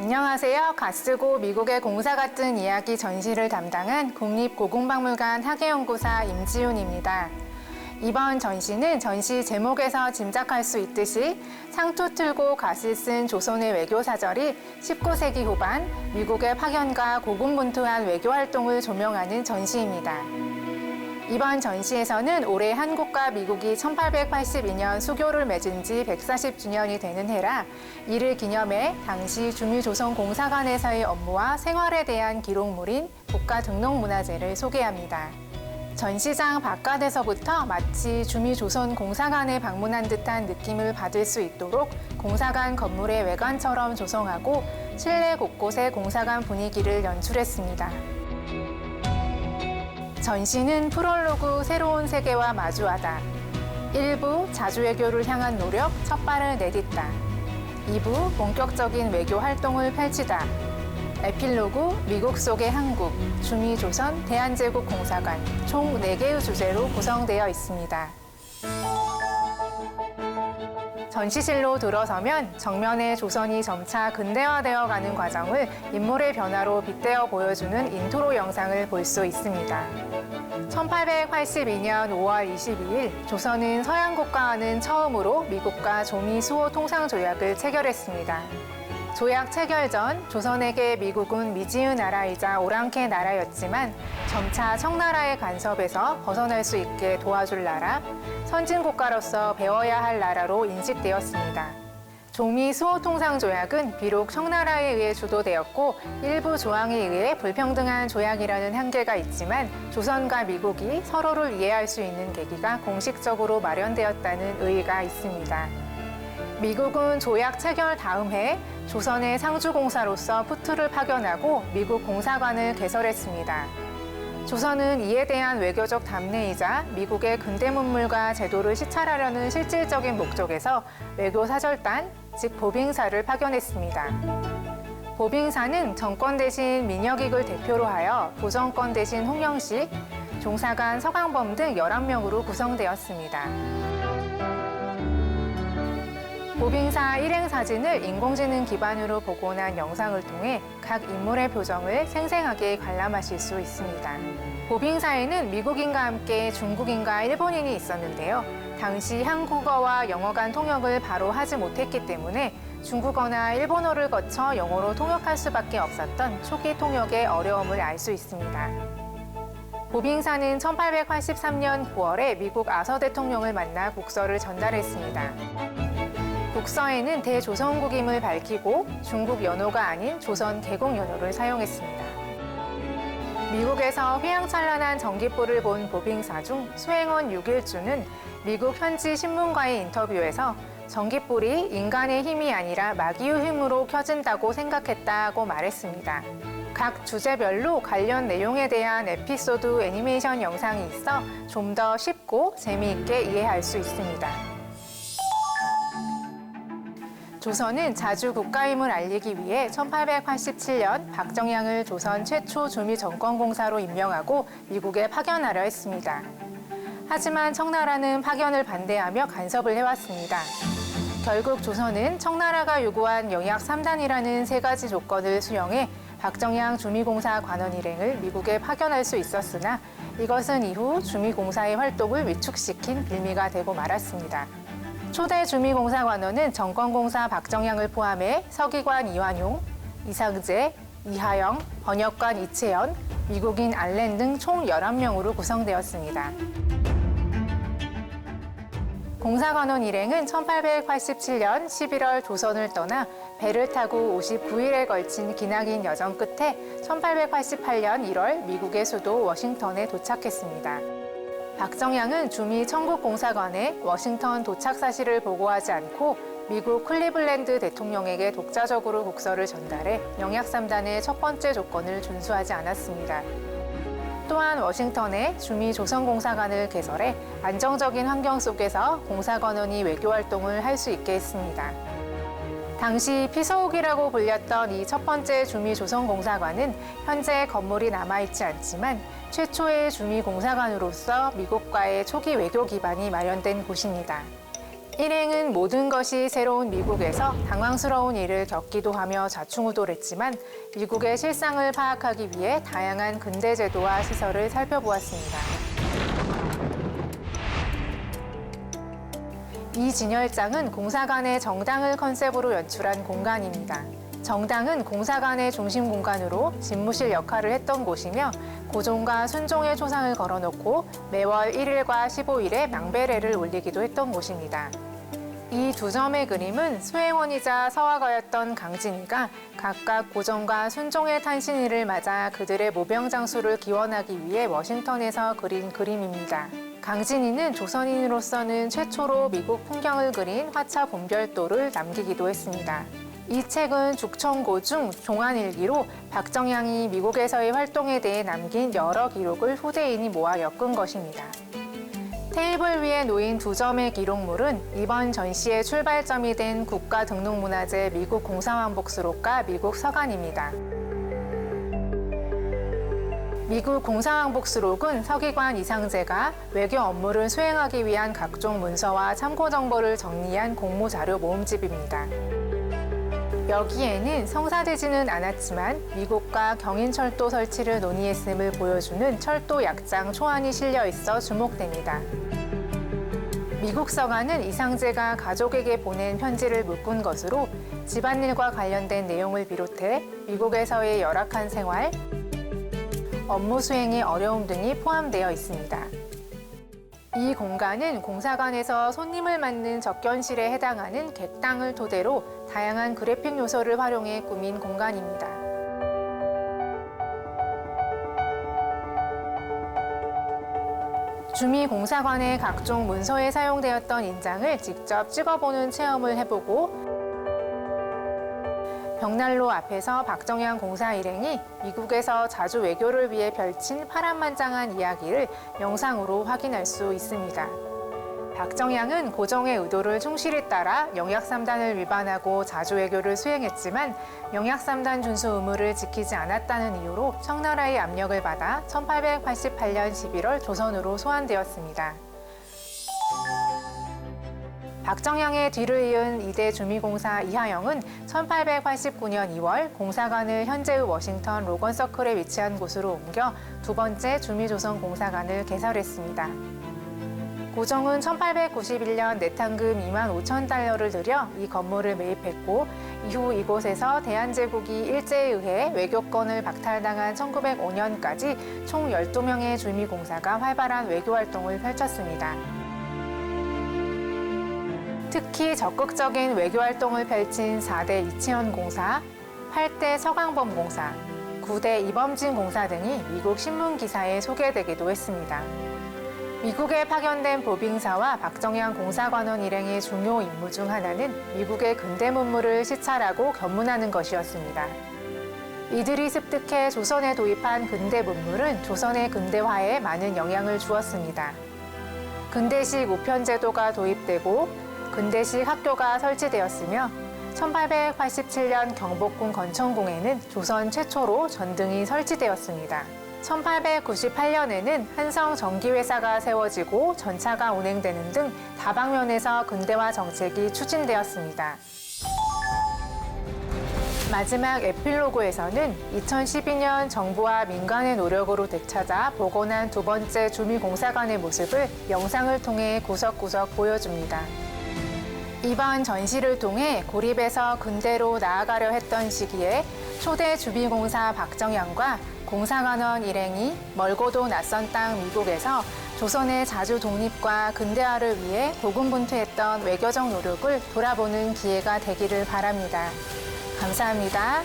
안녕하세요. 갓쓰고 미국의 공사 같은 이야기 전시를 담당한 국립고궁박물관 학예연구사 임지훈입니다. 이번 전시는 전시 제목에서 짐작할 수 있듯이 상투 틀고 갓을 쓴 조선의 외교사절이 19세기 후반 미국의 파견과 고군분투한 외교 활동을 조명하는 전시입니다. 이번 전시에서는 올해 한국과 미국이 1882년 수교를 맺은 지 140주년이 되는 해라 이를 기념해 당시 주미조선공사관에서의 업무와 생활에 대한 기록물인 국가등록문화재를 소개합니다. 전시장 바깥에서부터 마치 주미조선공사관에 방문한 듯한 느낌을 받을 수 있도록 공사관 건물의 외관처럼 조성하고 실내 곳곳에 공사관 분위기를 연출했습니다. 전시는 프롤로그 새로운 세계와 마주하다, 1부 자주외교를 향한 노력 첫 발을 내딛다, 2부 본격적인 외교 활동을 펼치다, 에필로그 미국 속의 한국, 주미조선 대한제국공사관 총 4개의 주제로 구성되어 있습니다. 전시실로 들어서면 정면에 조선이 점차 근대화되어 가는 과정을 인물의 변화로 빗대어 보여주는 인트로 영상을 볼 수 있습니다. 1882년 5월 22일 조선은 서양국가와는 처음으로 미국과 조미 수호 통상 조약을 체결했습니다. 조약 체결 전 조선에게 미국은 미지의 나라이자 오랑캐 나라였지만 점차 청나라의 간섭에서 벗어날 수 있게 도와줄 나라, 선진국가로서 배워야 할 나라로 인식되었습니다. 조미 수호 통상 조약은 비록 청나라에 의해 주도되었고 일부 조항에 의해 불평등한 조약이라는 한계가 있지만 조선과 미국이 서로를 이해할 수 있는 계기가 공식적으로 마련되었다는 의의가 있습니다. 미국은 조약 체결 다음 해 조선의 상주공사로서 푸트를 파견하고 미국 공사관을 개설했습니다. 조선은 이에 대한 외교적 답례이자 미국의 근대 문물과 제도를 시찰하려는 실질적인 목적에서 외교사절단, 즉 보빙사를 파견했습니다. 보빙사는 정권 대신 민혁익을 대표로 하여 부정권 대신 홍영식, 종사관 서강범 등 11명으로 구성되었습니다. 보빙사 일행 사진을 인공지능 기반으로 복원한 영상을 통해 각 인물의 표정을 생생하게 관람하실 수 있습니다. 보빙사에는 미국인과 함께 중국인과 일본인이 있었는데요. 당시 한국어와 영어 간 통역을 바로 하지 못했기 때문에 중국어나 일본어를 거쳐 영어로 통역할 수밖에 없었던 초기 통역의 어려움을 알 수 있습니다. 보빙사는 1883년 9월에 미국 아서 대통령을 만나 국서를 전달했습니다. 국서에는 대조선국임을 밝히고 중국 연호가 아닌 조선 개국 연호를 사용했습니다. 미국에서 휘황찬란한 전기불을 본 보빙사 중 수행원 6일주는 미국 현지 신문과의 인터뷰에서 전기불이 인간의 힘이 아니라 마귀의 힘으로 켜진다고 생각했다고 말했습니다. 각 주제별로 관련 내용에 대한 에피소드 애니메이션 영상이 있어 좀 더 쉽고 재미있게 이해할 수 있습니다. 조선은 자주 국가임을 알리기 위해 1887년 박정양을 조선 최초 주미정권공사로 임명하고 미국에 파견하려 했습니다. 하지만 청나라는 파견을 반대하며 간섭을 해왔습니다. 결국 조선은 청나라가 요구한 영약 3단이라는 3가지 조건을 수용해 박정양 주미공사 관원 일행을 미국에 파견할 수 있었으나 이것은 이후 주미공사의 활동을 위축시킨 빌미가 되고 말았습니다. 초대 주미공사관원은 정권공사 박정양을 포함해 서기관 이완용, 이상재, 이하영, 번역관 이채연, 미국인 알렌 등 총 11명으로 구성되었습니다. 공사관원 일행은 1887년 11월 조선을 떠나 배를 타고 59일에 걸친 기나긴 여정 끝에 1888년 1월 미국의 수도 워싱턴에 도착했습니다. 박정양은 주미 청국공사관에 워싱턴 도착 사실을 보고하지 않고 미국 클리블랜드 대통령에게 독자적으로 국서를 전달해 영약 3단의 첫 번째 조건을 준수하지 않았습니다. 또한 워싱턴에 주미 조선공사관을 개설해 안정적인 환경 속에서 공사관원이 외교활동을 할 수 있게 했습니다. 당시 피서욱이라고 불렸던 이 첫 번째 주미조선공사관은 현재 건물이 남아있지 않지만 최초의 주미공사관으로서 미국과의 초기 외교 기반이 마련된 곳입니다. 일행은 모든 것이 새로운 미국에서 당황스러운 일을 겪기도 하며 좌충우돌했지만 미국의 실상을 파악하기 위해 다양한 근대 제도와 시설을 살펴보았습니다. 이 진열장은 공사관의 정당을 컨셉으로 연출한 공간입니다. 정당은 공사관의 중심 공간으로 집무실 역할을 했던 곳이며 고종과 순종의 초상을 걸어놓고 매월 1일과 15일에 망배례를 올리기도 했던 곳입니다. 이 두 점의 그림은 수행원이자 서화가였던 강진이가 각각 고종과 순종의 탄신일을 맞아 그들의 모병 장수를 기원하기 위해 워싱턴에서 그린 그림입니다. 강진이는 조선인으로서는 최초로 미국 풍경을 그린 화차 본별도를 남기기도 했습니다. 이 책은 죽청고 중 종안일기로 박정향이 미국에서의 활동에 대해 남긴 여러 기록을 후대인이 모아 엮은 것입니다. 테이블 위에 놓인 두 점의 기록물은 이번 전시의 출발점이 된 국가등록문화재 미국 공사왕복수록과 미국 서간입니다. 미국 공사왕복수록은 서기관 이상재가 외교 업무를 수행하기 위한 각종 문서와 참고 정보를 정리한 공무자료 모음집입니다. 여기에는 성사되지는 않았지만 미국과 경인철도 설치를 논의했음을 보여주는 철도 약장 초안이 실려 있어 주목됩니다. 미국 서간은 이상재가 가족에게 보낸 편지를 묶은 것으로 집안일과 관련된 내용을 비롯해 미국에서의 열악한 생활, 업무 수행의 어려움 등이 포함되어 있습니다. 이 공간은 공사관에서 손님을 맞는 접견실에 해당하는 객당을 토대로 다양한 그래픽 요소를 활용해 꾸민 공간입니다. 주미공사관의 각종 문서에 사용되었던 인장을 직접 찍어보는 체험을 해보고 벽난로 앞에서 박정향 공사 일행이 미국에서 자주 외교를 위해 펼친 파란만장한 이야기를 영상으로 확인할 수 있습니다. 박정향은 고종의 의도를 충실히 따라 영약3단을 위반하고 자주 외교를 수행했지만 영약3단 준수 의무를 지키지 않았다는 이유로 청나라의 압력을 받아 1888년 11월 조선으로 소환되었습니다. 박정향의 뒤를 이은 이대 주미공사 이하영은 1889년 2월 공사관을 현재의 워싱턴 로건서클에 위치한 곳으로 옮겨 두 번째 주미조선 공사관을 개설했습니다. 고종은 1891년 내탕금 2만 5천 달러를 들여 이 건물을 매입했고 이후 이곳에서 대한제국이 일제에 의해 외교권을 박탈당한 1905년까지 총 12명의 주미공사가 활발한 외교활동을 펼쳤습니다. 특히 적극적인 외교활동을 펼친 4대 이치현 공사, 8대 서강범 공사, 9대 이범진 공사 등이 미국 신문 기사에 소개되기도 했습니다. 미국에 파견된 보빙사와 박정향 공사관원 일행의 중요 임무 중 하나는 미국의 근대 문물을 시찰하고 견문하는 것이었습니다. 이들이 습득해 조선에 도입한 근대 문물은 조선의 근대화에 많은 영향을 주었습니다. 근대식 우편제도가 도입되고 근대식 학교가 설치되었으며 1887년 경복궁 건천궁에는 조선 최초로 전등이 설치되었습니다. 1898년에는 한성 전기회사가 세워지고 전차가 운행되는 등 다방면에서 근대화 정책이 추진되었습니다. 마지막 에필로그에서는 2012년 정부와 민간의 노력으로 되찾아 복원한 두 번째 주미공사관의 모습을 영상을 통해 구석구석 보여줍니다. 이번 전시를 통해 고립에서 근대로 나아가려 했던 시기에 초대 주미공사 박정향과 공사관원 일행이 멀고도 낯선 땅 미국에서 조선의 자주 독립과 근대화를 위해 고군분투했던 외교적 노력을 돌아보는 기회가 되기를 바랍니다. 감사합니다.